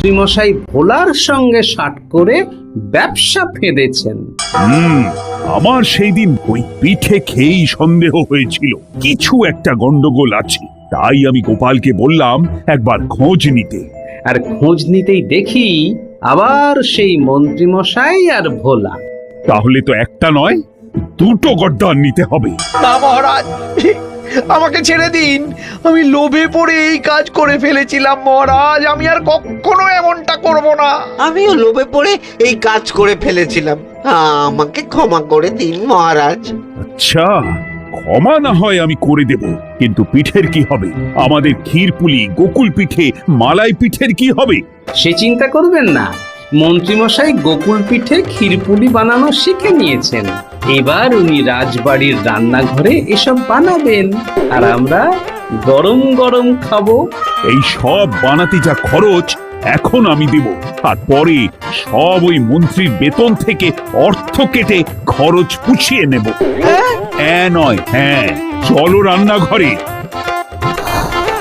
মন্ত্রীমশাই ভোলার সঙ্গে সাট করে ব্যবসা ফেঁদেছেন। আমার সেই দিন ওই পিঠে খেয়েই সন্দেহ হয়েছিল কিছু একটা গন্ডগোল আছে। তাই আমি গোপালকে বললাম একবার খোঁজ নিতে। আর খোঁজ নিতেই দেখি আবার সেই মন্ত্রীমশাই আর ভোলা। তাহলে তো একটা নয়, দুটো গড্ডান নিতে হবে। না মহারাজ, আমাকে ছেড়ে দিন। আমি লোভে পড়ে এই কাজ করে ফেলেছিলাম মহারাজ। আমি আর কখনো এমনটা করব না। আমিও লোভে পড়ে এই কাজ করে ফেলেছিলাম, আমাকে ক্ষমা করে দিন মহারাজ। আচ্ছা, ক্ষমা না হয় আমি করে দেব, কিন্তু পিঠের কি হবে? আমাদের ক্ষীরপুলি, গোকুল পিঠে, মালাই পিঠের কি হবে? সে চিন্তা করবেন না, মন্ত্রীমশাই গোকুল পিঠে ক্ষীরপুলি বানানো শিখে নিয়েছেন। এবার উনি রাজবাড়ির রান্নাঘরে এসব বানাবেন, আর আমরা গরম গরম খাবো। এই সব বানাতে যা খরচ এখন আমি দেব, আর পরে সব ওই মন্ত্রীর বেতন থেকে অর্থ কেটে খরচ পুষিয়ে নেব। হ্যাঁ নয় হ্যাঁ, চলো রান্নাঘরে।